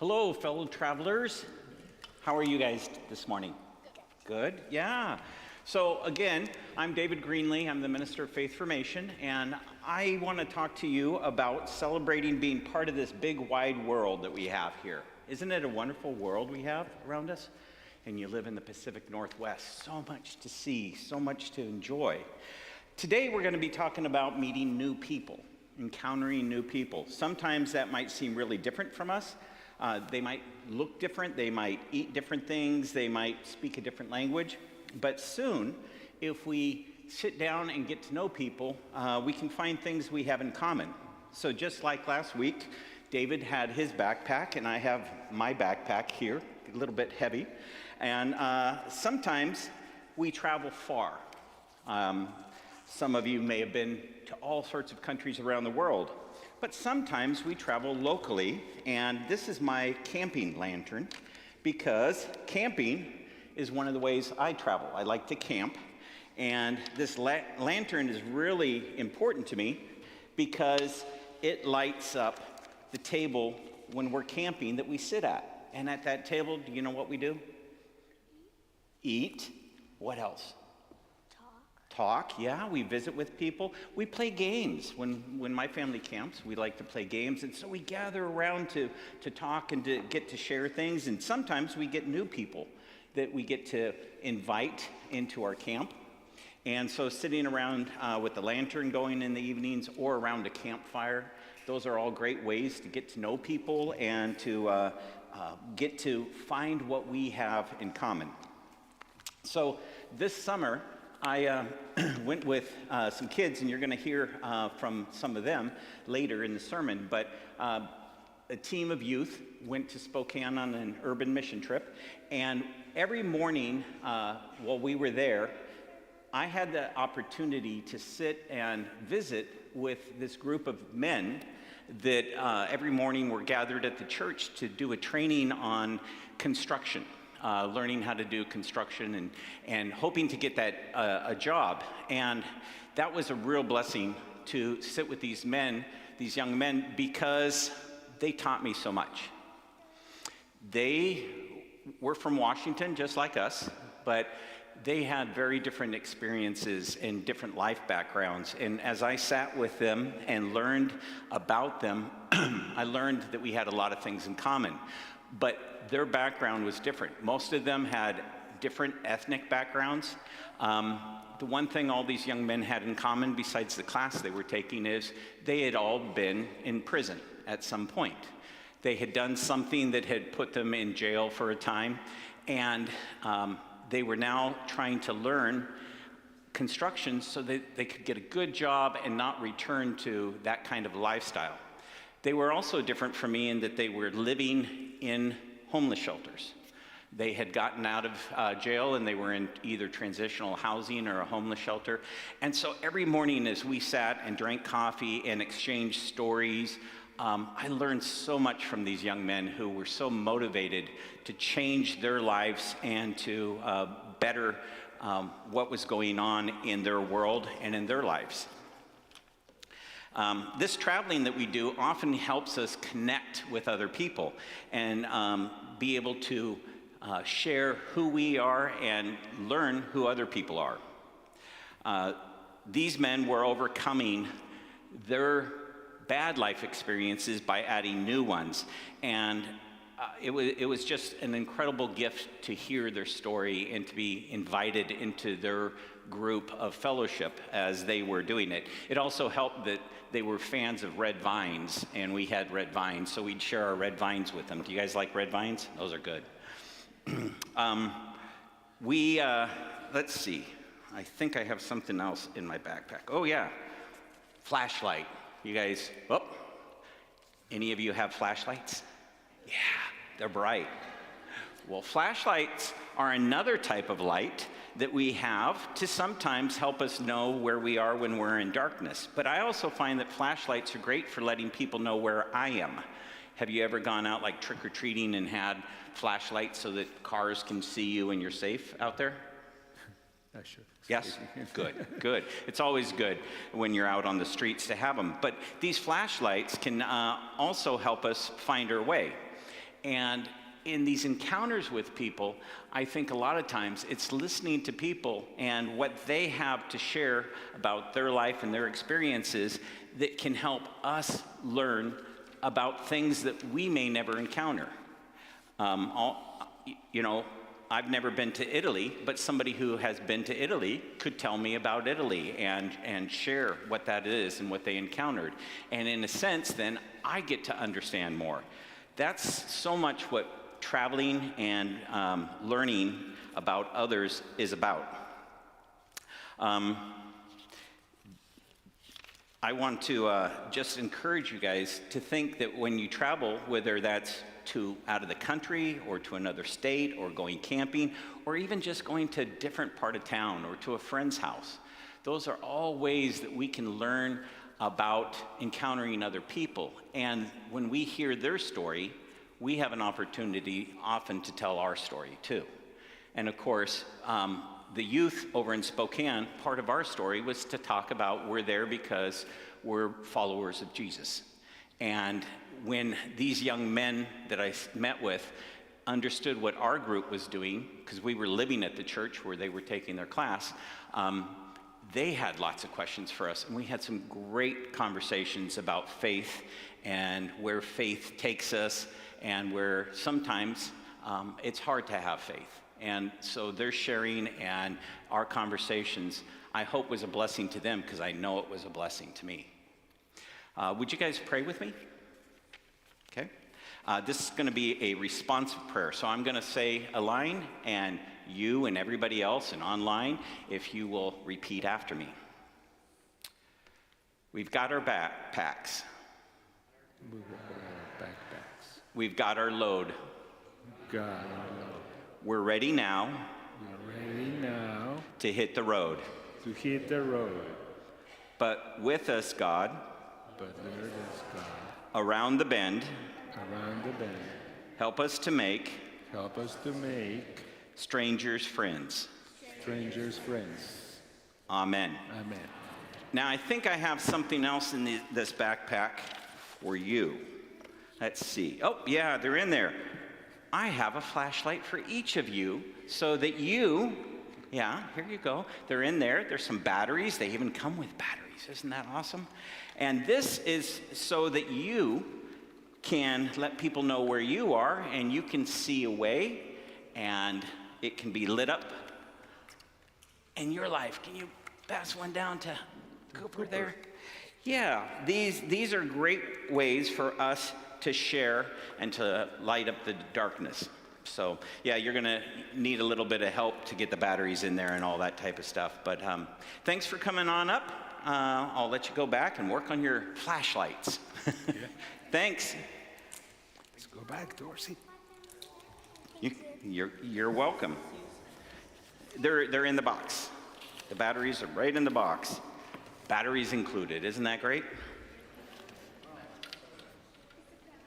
Hello, fellow travelers. How are you guys this morning? Good, yeah. So again, I'm David Greenlee. I'm the Minister of Faith Formation, and I want to talk to you about celebrating being part of this big, wide world that we have here. Isn't it a wonderful world we have around us? And you live in the Pacific Northwest. So much to see, so much to enjoy. Today, we're going to be talking about meeting new people, encountering new people. Sometimes that might seem really different from us. They might look different, they might eat different things, they might speak a different language. But soon, if we sit down and get to know people, we can find things we have in common. So just like last week, David had his backpack, and I have my backpack here, a little bit heavy. And sometimes we travel far. Some of you may have been to all sorts of countries around the world. But sometimes we travel locally, and this is my camping lantern, because camping is one of the ways I travel. I like to camp, and this lantern is really important to me because it lights up the table when we're camping that we sit at. And at that table, do you know what we do? Eat. What else? Talk, yeah, we visit with people. We play games. When my family camps, we like to play games, and so we gather around to talk and to get to share things, and sometimes we get new people that we get to invite into our camp. And so sitting around with the lantern going in the evenings or around a campfire, those are all great ways to get to know people and to get to find what we have in common. So this summer, I went with some kids, and you're going to hear from some of them later in the sermon, but a team of youth went to Spokane on an urban mission trip, and every morning while we were there, I had the opportunity to sit and visit with this group of men that every morning were gathered at the church to do a training on construction. Learning how to do construction and hoping to get that a job. And that was a real blessing to sit with these men, these young men, because they taught me so much. They were from Washington, just like us, but they had very different experiences and different life backgrounds. And as I sat with them and learned about them, I learned that we had a lot of things in common. But their background was different. Most of them had different ethnic backgrounds. The one thing all these young men had in common, besides the class they were taking, is they had all been in prison at some point. They had done something that had put them in jail for a time, and they were now trying to learn construction so that they could get a good job and not return to that kind of lifestyle. They were also different from me in that they were living in homeless shelters. They had gotten out of jail, and they were in either transitional housing or a homeless shelter. And so every morning as we sat and drank coffee and exchanged stories, I learned so much from these young men who were so motivated to change their lives and to better what was going on in their world and in their lives. This traveling that we do often helps us connect with other people and be able to share who we are and learn who other people are. These men were overcoming their bad life experiences by adding new ones, and it was just an incredible gift to hear their story and to be invited into their group of fellowship as they were doing it. It also helped that they were fans of red vines, and we had red vines, so we'd share our red vines with them. Do you guys like red vines? Those are good. Let's see. I think I have something else in my backpack. Oh yeah, flashlight. You guys, any of you have flashlights? Yeah, they're bright. Well, flashlights are another type of light that we have to sometimes help us know where we are when we're in darkness. But I also find that flashlights are great for letting people know where I am. Have you ever gone out like trick-or-treating and had flashlights so that cars can see you and you're safe out there? Sure. Yes? Good, good. It's always good when you're out on the streets to have them. But these flashlights can also help us find our way. And in these encounters with people, I think a lot of times it's listening to people and what they have to share about their life and their experiences that can help us learn about things that we may never encounter. I've never been to Italy, but somebody who has been to Italy could tell me about Italy and share what that is and what they encountered. And in a sense, then I get to understand more. That's so much what traveling and learning about others is about. I want to just encourage you guys to think that when you travel, whether that's out of the country or to another state or going camping or even just going to a different part of town or to a friend's house, those are all ways that we can learn about encountering other people. And when we hear their story, we have an opportunity often to tell our story too. And of course, the youth over in Spokane, part of our story was to talk about we're there because we're followers of Jesus. And when these young men that I met with understood what our group was doing, because we were living at the church where they were taking their class, they had lots of questions for us. And we had some great conversations about faith and where faith takes us and where sometimes it's hard to have faith. And so their sharing and our conversations, I hope, was a blessing to them because I know it was a blessing to me. Would you guys pray with me? Okay. This is going to be a responsive prayer. So I'm going to say a line, and you and everybody else and online, if you will repeat after me. We've got our backpacks. We've got our load. We're ready now. To hit the road. But with us, God. Around the bend. Help us to make. Strangers friends. Amen. Now I think I have something else in this backpack for you. Let's see. Oh, yeah, they're in there. I have a flashlight for each of you so that you, yeah, here you go. They're in there. There's some batteries. They even come with batteries. Isn't that awesome? And this is so that you can let people know where you are and you can see a way and it can be lit up in your life. Can you pass one down to Cooper there? Yeah, these are great ways for us to share and to light up the darkness. So yeah, you're gonna need a little bit of help to get the batteries in there and all that type of stuff. But thanks for coming on up. I'll let you go back and work on your flashlights. Yeah. Thanks. Let's go back, Dorsey. You're welcome. They're in the box. The batteries are right in the box. Batteries included. Isn't that great?